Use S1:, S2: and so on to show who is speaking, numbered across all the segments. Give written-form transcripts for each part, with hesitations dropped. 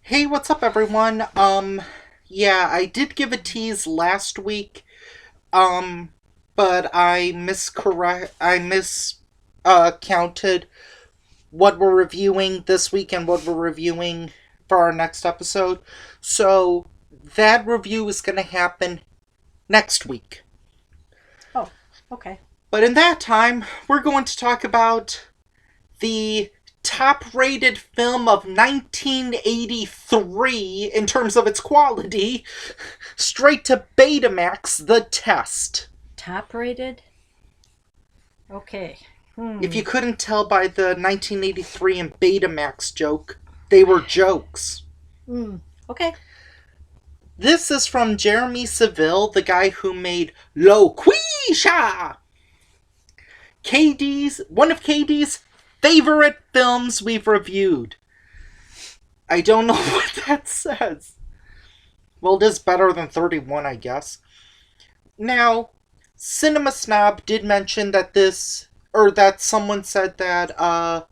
S1: Hey, what's up, everyone? Yeah, I did give a tease last week, um, but I counted what we're reviewing this week and what we're reviewing for our next episode. So, that review is gonna happen next week.
S2: Oh, okay.
S1: But in that time, we're going to talk about the top rated film of 1983 in terms of its quality, straight to Betamax, The Test.
S2: Top rated? Okay.
S1: If
S2: Hmm.
S1: you couldn't tell by the 1983 and Betamax joke, they were jokes.
S2: Hmm. Okay.
S1: This is from Jeremy Seville, the guy who made Loquisha! One of KD's favorite films we've reviewed. I don't know what that says. Well, it is better than 31, I guess. Now, Cinema Snob did mention that that someone said that,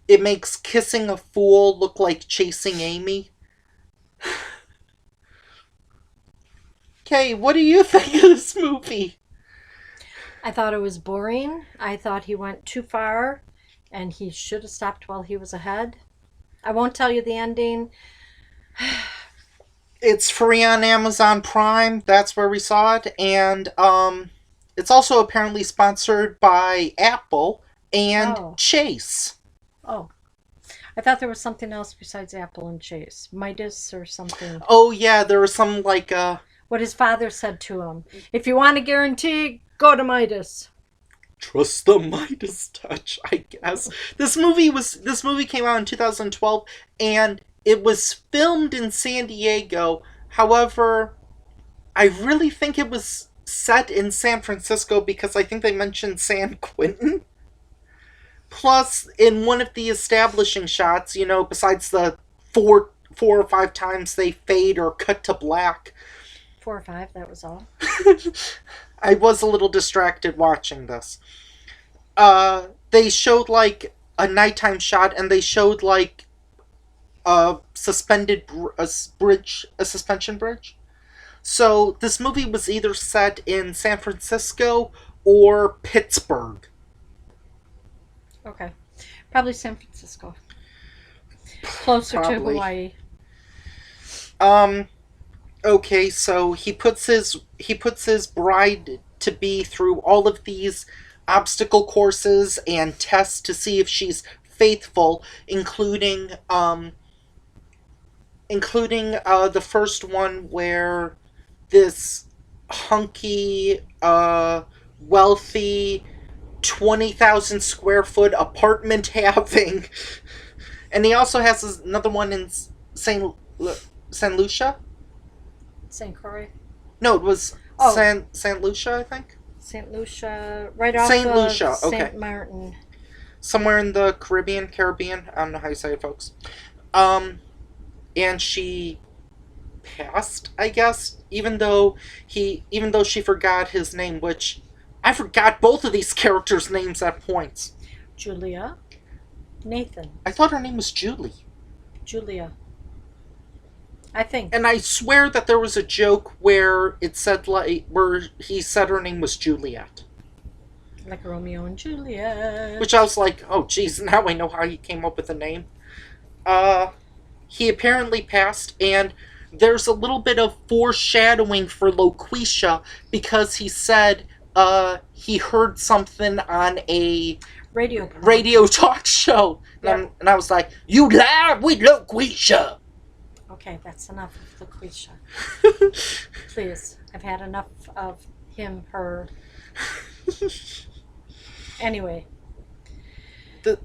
S1: it makes kissing a fool look like chasing Amy. Okay, what do you think of this movie?
S2: I thought it was boring. I thought he went too far and he should have stopped while he was ahead. I won't tell you the ending.
S1: It's free on Amazon Prime, that's where we saw it, and, it's also apparently sponsored by Apple and
S2: Oh.
S1: Chase.
S2: Oh. I thought there was something else besides Apple and Chase. Midas or something.
S1: Oh, yeah, there was some, like,
S2: What his father said to him. If you want a guarantee, go to Midas.
S1: trust the Midas touch, I guess. This movie came out in 2012 and it was filmed in San Diego. However, I really think it was set in San Francisco because I think they mentioned San Quentin. Plus, in one of the establishing shots, besides the four or five times they fade or cut to black,
S2: 4 or 5, that was all.
S1: I was a little distracted watching this. They showed like a nighttime shot, and they showed like a a suspension bridge. So this movie was either set in San Francisco or Pittsburgh.
S2: Okay. Probably San Francisco. Closer to
S1: Probably.
S2: Hawaii.
S1: Um. Okay, so he puts his bride to be through all of these obstacle courses and tests to see if she's faithful, including the first one where this hunky, wealthy, 20,000 square foot apartment having, and he also has another one in Saint Lucia.
S2: St. Croix.
S1: No, it was
S2: Oh,
S1: Saint Lucia, I think.
S2: St. Lucia, right off
S1: Saint
S2: of
S1: Lucia. Okay,
S2: St. Martin.
S1: somewhere in the Caribbean. I don't know how you say it, folks. Um, and she passed, I guess, even though she forgot his name, which I forgot both of these characters' names at points.
S2: Julia. Nathan.
S1: I thought her name was Julie.
S2: Julia. I think.
S1: And I swear that there was a joke where he said her name was Juliet.
S2: Like Romeo and Juliet.
S1: Which I was like, oh geez, now I know how he came up with the name. Uh he apparently passed, and there's a little bit of foreshadowing for Loquisha because he said he heard something on a
S2: Radio program.
S1: radio talk show.
S2: Yep.
S1: And I was like, you lied with Loquisha!
S2: Okay, that's enough of Lucretia. Please. I've had enough of him, her. Anyway.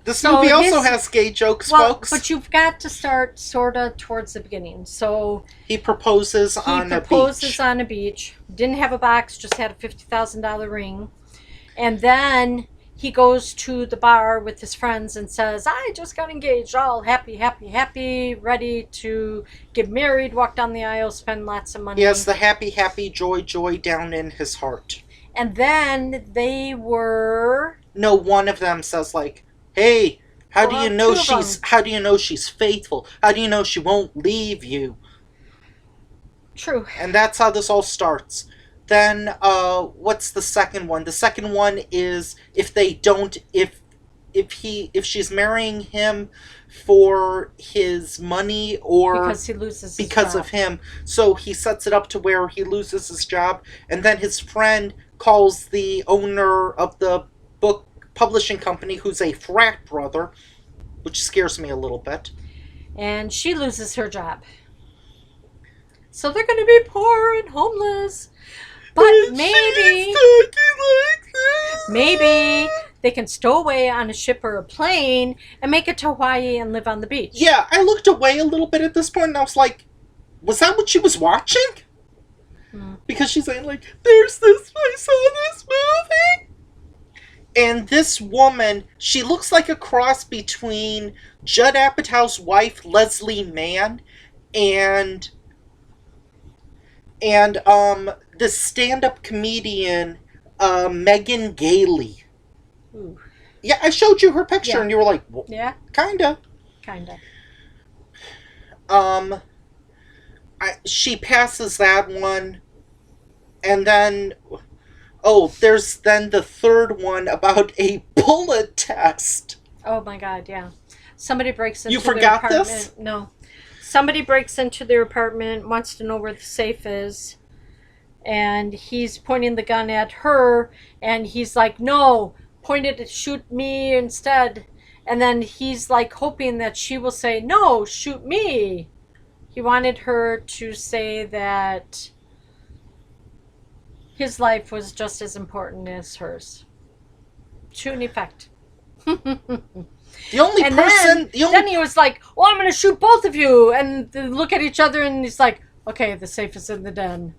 S1: This
S2: So
S1: movie also
S2: his
S1: has gay jokes,
S2: well,
S1: folks.
S2: but you've got to start sorta towards the beginning. So
S1: He proposes
S2: he
S1: on a
S2: proposes
S1: beach.
S2: on a beach. Didn't have a box, just had a $50,000 ring. And then he goes to the bar with his friends and says, I just got engaged, all happy, happy, happy, ready to get married, walk down the aisle, spend lots of
S1: He has
S2: money.
S1: the happy, happy, joy, joy down in his heart.
S2: And then they were.
S1: No, one of them says, like, hey, How
S2: Go
S1: do you
S2: out
S1: know
S2: two of
S1: she's
S2: them.
S1: how do you know she's faithful? How do you know she won't leave you?
S2: True.
S1: And that's how this all starts. Then what's the second one? The second one is if they don't if she's marrying him for his money or
S2: Because he loses his
S1: because
S2: job.
S1: of him. So he sets it up to where he loses his job, and then his friend calls the owner of the book publishing company, who's a frat brother, which scares me a little bit.
S2: And she loses her job. So they're going to be poor and homeless. But
S1: And she's
S2: maybe,
S1: talking like this.
S2: maybe they can stow away on a ship or a plane and make it to Hawaii and live on the beach.
S1: Yeah, I looked away a little bit at this point, and I was like, was that what she was watching? Because she's saying, like, there's this, I saw this movie. And this woman, she looks like a cross between Judd Apatow's wife, Leslie Mann, and the stand-up comedian, Megan Gailey.
S2: Ooh.
S1: Yeah, I showed you her picture,
S2: Yeah.
S1: and you were like, well,
S2: Yeah,
S1: kinda.
S2: kind of.
S1: Um, she passes that one, and then there's then the third one about a bullet test.
S2: Oh my God, yeah. Somebody breaks into
S1: You
S2: their
S1: forgot
S2: apartment.
S1: this?
S2: No. Somebody breaks into their apartment, wants to know where the safe is, and he's pointing the gun at her, and he's like, no, point it to shoot me instead. And then he's like hoping that she will say, no, shoot me. He wanted her to say that his life was just as important as hers. To an effect.
S1: The only
S2: And
S1: person,
S2: then he was like, "Oh, I'm going to shoot both of you." And they look at each other, and he's like, "Okay, the safe is in the den."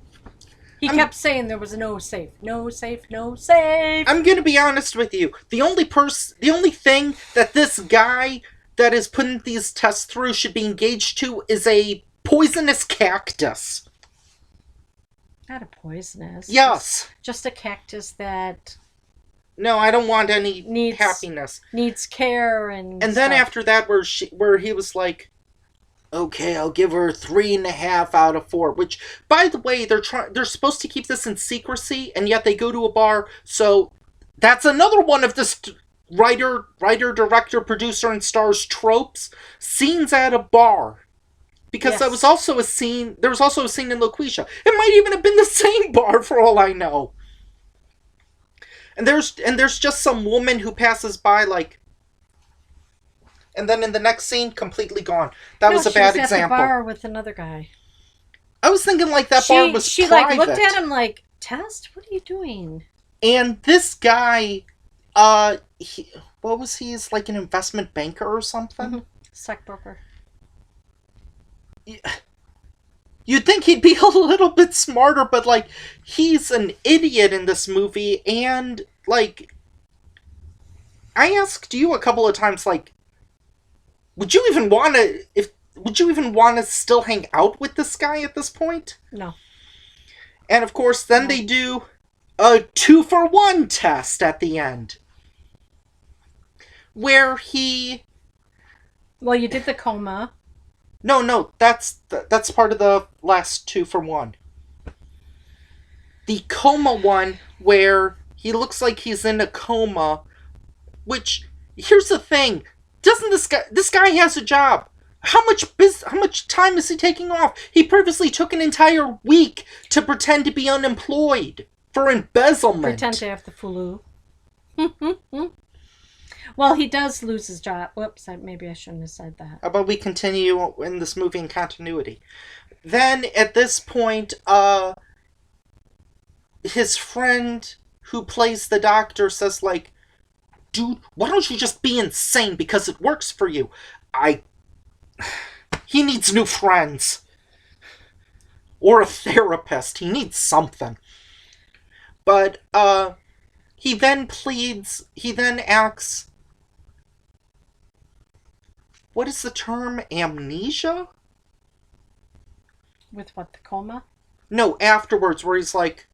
S2: He kept saying there was no safe, no safe, no safe.
S1: I'm gonna be honest with you. The only thing that this guy that is putting these tests through should be engaged to is a poisonous cactus.
S2: Not a poisonous.
S1: Yes.
S2: Just a cactus that
S1: No, I don't want any
S2: Needs-
S1: happiness.
S2: needs care and.
S1: And then
S2: stuff.
S1: after that, where he was like, "Okay, I'll give her 3.5 out of 4." Which, by the way, they're supposed to keep this in secrecy, and yet they go to a bar. So that's another one of this writer, director, producer, and stars tropes: scenes at a bar. Because
S2: Yes.
S1: there was also a scene in Loquisha. It might even have been the same bar for all I know. And there's just some woman who passes by, like, and then in the next scene, completely gone. That was a bad
S2: she was
S1: example.
S2: at the bar with another guy.
S1: I was thinking like that bar was
S2: She
S1: private.
S2: like looked at him like, "Test? What are you doing?"
S1: And this guy, what was he? He's like an investment banker or something.
S2: Stockbroker.
S1: You'd think he'd be a little bit smarter, but, like, he's an idiot in this movie, and, like, I asked you a couple of times, like, would you even want to still hang out with this guy at this point?
S2: No.
S1: And, of course, then they do a 2-for-1 test at the end. Where he...
S2: Well, you did the coma.
S1: No, that's part of the last 2-for-1. The coma one, where he looks like he's in a coma, which, here's the thing, doesn't this guy has a job. How much time is he taking off? He previously took an entire week to pretend to be unemployed for embezzlement.
S2: Pretend to have the flu. Well, he does lose his job. Whoops, maybe I shouldn't have said that.
S1: How about we continue in this movie in continuity? Then, at this point, his friend who plays the doctor says, like, "Dude, why don't you just be insane because it works for you?" He needs new friends. Or a therapist. He needs something. But, he then acts... What is the term? Amnesia?
S2: With what, the coma?
S1: No, afterwards, where he's like,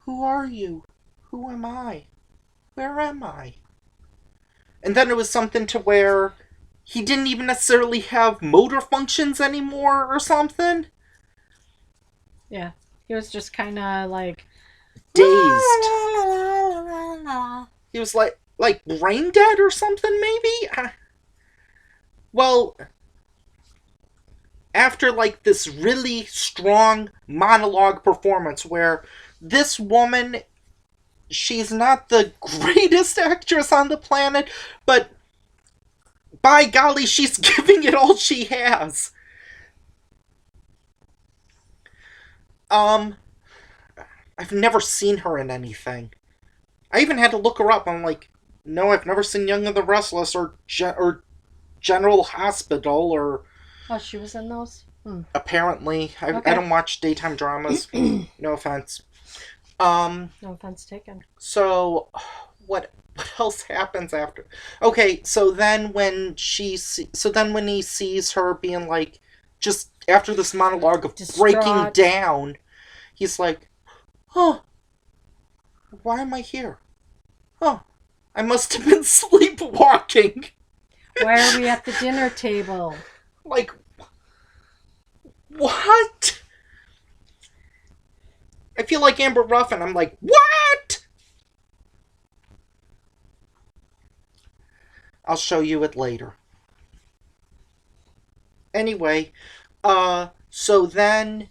S1: "Who are you? Who am I? Where am I?" And then it was something to where he didn't even necessarily have motor functions anymore or something.
S2: Yeah. He was just kind of like
S1: Dazed. He was like brain dead or something, maybe? Well, after like this really strong monologue performance where this woman, she's not the greatest actress on the planet, but by golly, she's giving it all she has. Um, I've never seen her in anything. I even had to look her up. I'm like, no, I've never seen Young and the Restless or General Hospital or.
S2: Oh, she was in those?
S1: Apparently,
S2: Okay.
S1: I don't watch daytime dramas. No offense.
S2: No offense taken.
S1: So, what else happens after? Okay, so then when he sees her being like, just after this monologue of
S2: Distraught.
S1: breaking down, he's like, "Oh, why am I here? Oh, I must have been sleepwalking."
S2: Why are we at the dinner table?
S1: Like, what? I feel like Amber Ruffin. I'm like, what? I'll show you it later. Anyway, so then,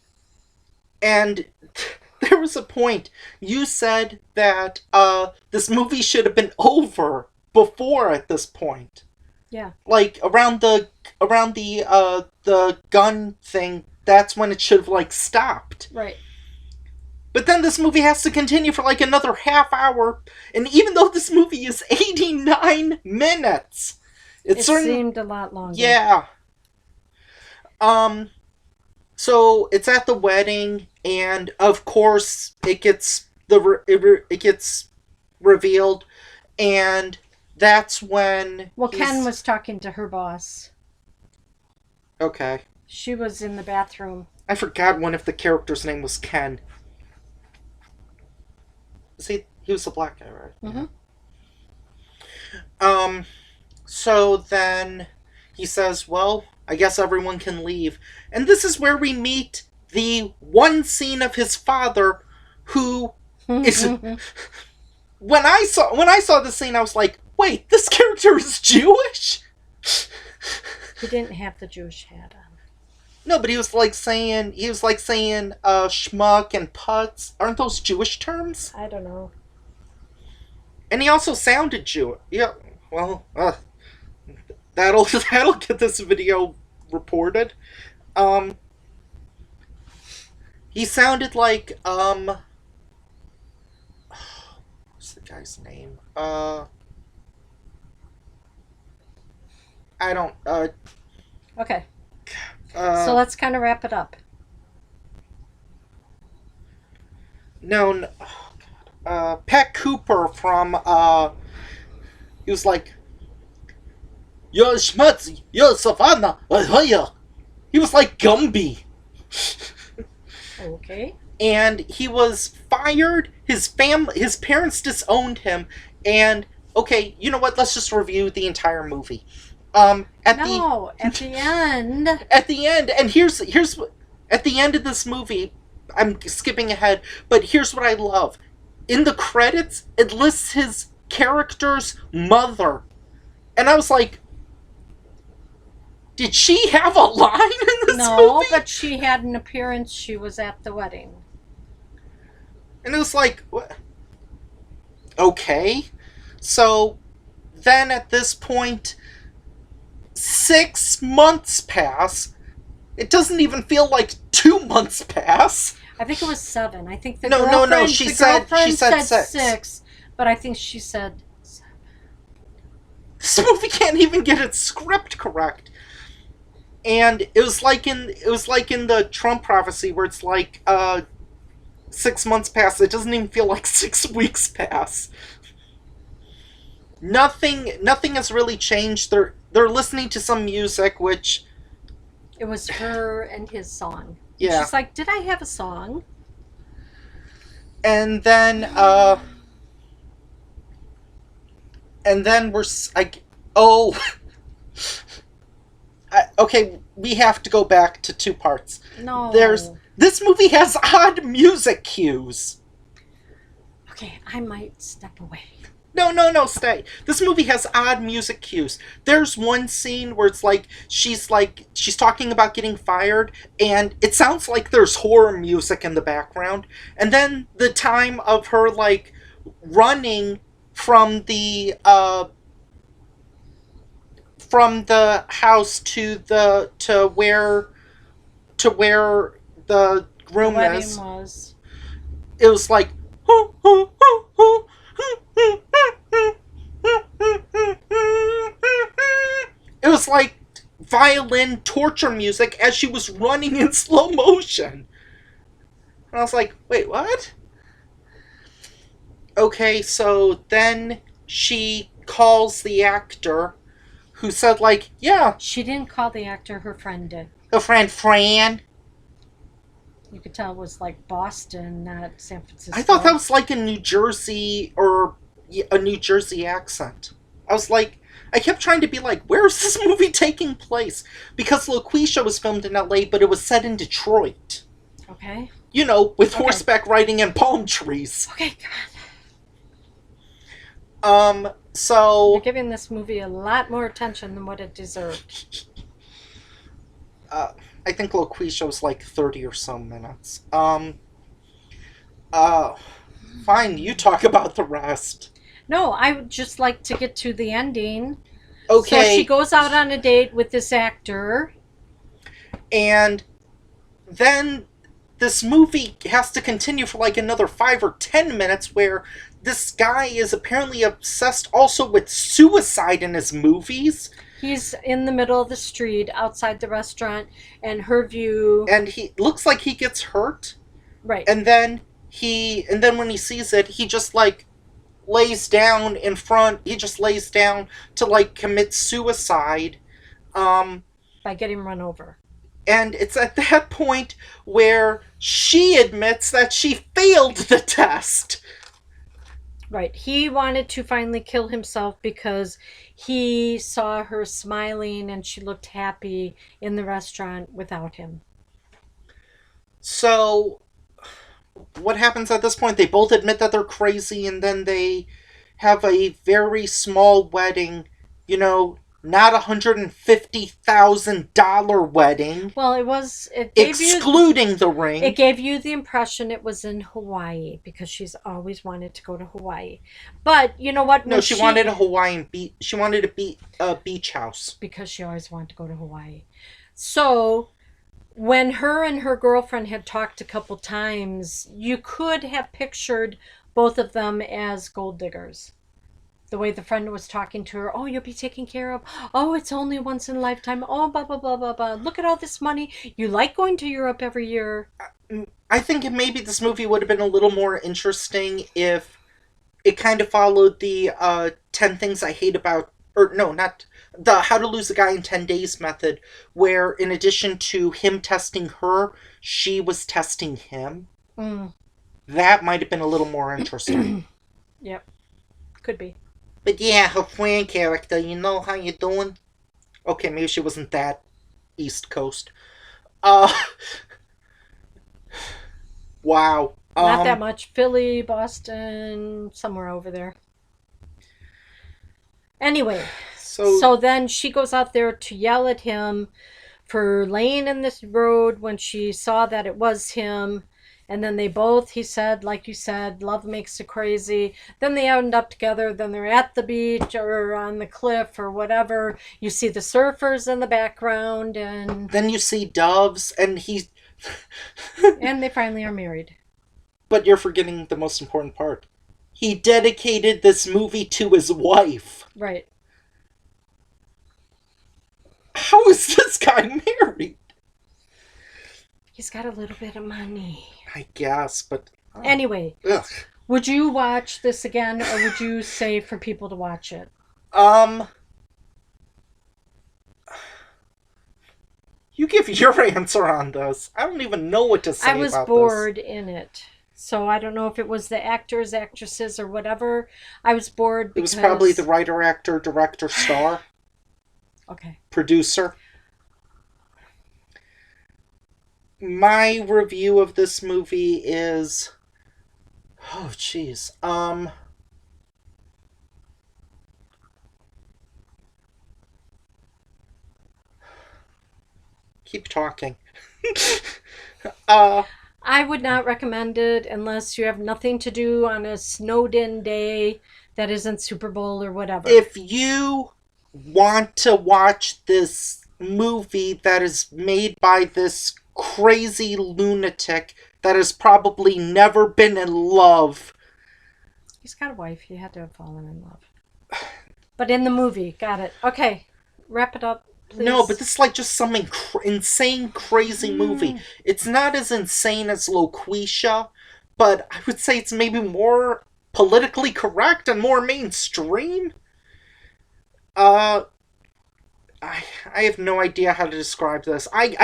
S1: and there was a point, you said that, this movie should have been over before at this point.
S2: Yeah.
S1: Like, around the gun thing, that's when it should have, like, stopped.
S2: Right.
S1: But then this movie has to continue for, like, another half hour, and even though this movie is 89 minutes,
S2: it seemed a lot longer.
S1: Yeah. So it's at the wedding, and of course it gets revealed, and that's when.
S2: Well, Ken was talking to her boss.
S1: Okay.
S2: She was in the bathroom.
S1: I forgot one of the characters' name was Ken. See, he was the black guy, right?
S2: Mm-hmm.
S1: Yeah. So then he says, well, I guess everyone can leave. And this is where we meet the one scene of his father who is. When I saw this scene, I was like, wait, this character is Jewish?
S2: He didn't have the Jewish hat on.
S1: No, but he was like saying schmuck and putz. Aren't those Jewish terms?
S2: I don't know.
S1: And he also sounded Jewish. Yeah, well, that'll get this video reported. He sounded like what's the guy's name? I don't.
S2: Okay. So let's kind of wrap it up.
S1: No. Pat Cooper from he was like, "Yo, Schmutz, yo, Savannah, he was like Gumby.
S2: Okay.
S1: And he was fired. His parents disowned him. And okay, you know what? Let's just review the entire movie. At the
S2: end.
S1: At the end, and here's at the end of this movie. I'm skipping ahead, but here's what I love. In the credits, it lists his character's mother. And I was like, did she have a line in this movie?
S2: No, but she had an appearance. She was at the wedding.
S1: And it was like, what? Okay. So, then at this point, 6 months pass. It doesn't even feel like 2 months pass.
S2: I think it was 7. I think the
S1: No. She said
S2: 6, but I think she said 7.
S1: This movie can't even get its script correct. And it was like in the Trump prophecy where it's like 6 months pass. It doesn't even feel like 6 weeks pass. Nothing has really changed. They're listening to some music, which
S2: it was her and his song.
S1: Yeah.
S2: She's like, did I have a song?
S1: And then And then oh, okay, we have to go back to two parts.
S2: No.
S1: This movie has odd music cues.
S2: Okay, I might step away.
S1: No, stay. This movie has odd music cues. There's one scene where it's she's talking about getting fired, and it sounds like there's horror music in the background. And then the time of her running from the house to where the groom is.
S2: Was.
S1: It was like it was like violin torture music as she was running in slow motion. And I was like, wait, what? Okay, so then she calls the actor who said, yeah.
S2: She didn't call the actor, her friend did.
S1: Her friend Fran.
S2: You could tell it was Boston, not San Francisco.
S1: I thought that was a New Jersey or a New Jersey accent. I kept trying to be where is this movie taking place? Because Loquisha was filmed in LA, but it was set in Detroit.
S2: Okay.
S1: With horseback riding and palm trees.
S2: Okay, come on.
S1: So...
S2: You're giving this movie a lot more attention than what it deserved.
S1: I think Loquisha was 30 or so minutes. Fine, you talk about the rest.
S2: No, I would just like to get to the ending.
S1: Okay.
S2: So she goes out on a date with this actor.
S1: And then this movie has to continue for another 5 or 10 minutes where this guy is apparently obsessed also with suicide in his movies.
S2: He's in the middle of the street outside the restaurant, and her view...
S1: And he looks like he gets hurt.
S2: Right.
S1: And then when he sees it, he just lays down in front. He just lays down to commit suicide.
S2: By getting run over.
S1: And it's at that point where she admits that she failed the test.
S2: Right. He wanted to finally kill himself because he saw her smiling and she looked happy in the restaurant without him.
S1: So, what happens at this point? They both admit that they're crazy, and then they have a very small wedding, not $150,000 wedding.
S2: Well, it gave
S1: excluding the ring.
S2: It gave you the impression it was in Hawaii because she's always wanted to go to Hawaii. But you know what?
S1: No, she wanted a Hawaiian beach. She wanted a beach house
S2: because she always wanted to go to Hawaii. So when her and her girlfriend had talked a couple times, you could have pictured both of them as gold diggers. The way the friend was talking to her, oh, you'll be taken care of. Oh, it's only once in a lifetime. Oh, blah, blah, blah, blah, blah. Look at all this money. You like going to Europe every year.
S1: I think maybe this movie would have been a little more interesting if it kind of followed the 10 Things I Hate About... Or, no, not... The How to Lose a Guy in 10 Days method, where in addition to him testing her, she was testing him.
S2: Mm.
S1: That might have been a little more interesting.
S2: Yep. Could be.
S1: But yeah, her friend character, how you doing? Okay, maybe she wasn't that East Coast. Wow.
S2: Not that much. Philly, Boston, somewhere over there. Anyway, so then she goes out there to yell at him for laying in this road when she saw that it was him. And then they both, he said, like you said, love makes you crazy. Then they end up together. Then they're at the beach or on the cliff or whatever. You see the surfers in the background. And
S1: then you see doves and he...
S2: and they finally are married.
S1: But you're forgetting the most important part. He dedicated this movie to his wife.
S2: Right.
S1: How is this guy married?
S2: He's got a little bit of money.
S1: I guess, but...
S2: Oh. Anyway, would you watch this again, or would you say for people to watch it?
S1: You give your answer on this. I don't even know what to say about this.
S2: I was bored in it. So I don't know if it was the actors, actresses, or whatever. I was bored
S1: It
S2: because...
S1: was probably the writer, actor, director, star,
S2: Okay.
S1: producer. My review of this movie is... Oh, jeez. Keep talking. uh...
S2: I would not recommend it unless you have nothing to do on a snowed-in day that isn't Super Bowl or whatever.
S1: If you want to watch this movie that is made by this crazy lunatic that has probably never been in love...
S2: He's got a wife. He had to have fallen in love. But in the movie. Got it. Okay. Wrap it up, please.
S1: No, but this is like just some insane, crazy movie. It's not as insane as Loquisha, but I would say it's maybe more politically correct and more mainstream. I have no idea how to describe this. I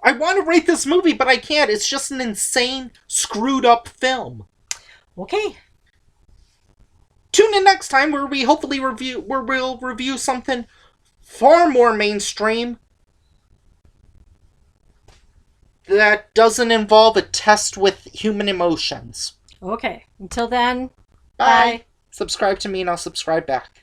S1: want to rate this movie, but I can't. It's just an insane, screwed up film.
S2: Okay.
S1: Tune in next time where we'll review something far more mainstream that doesn't involve a test with human emotions.
S2: Okay. Until then,
S1: Bye. Subscribe to me and I'll subscribe back.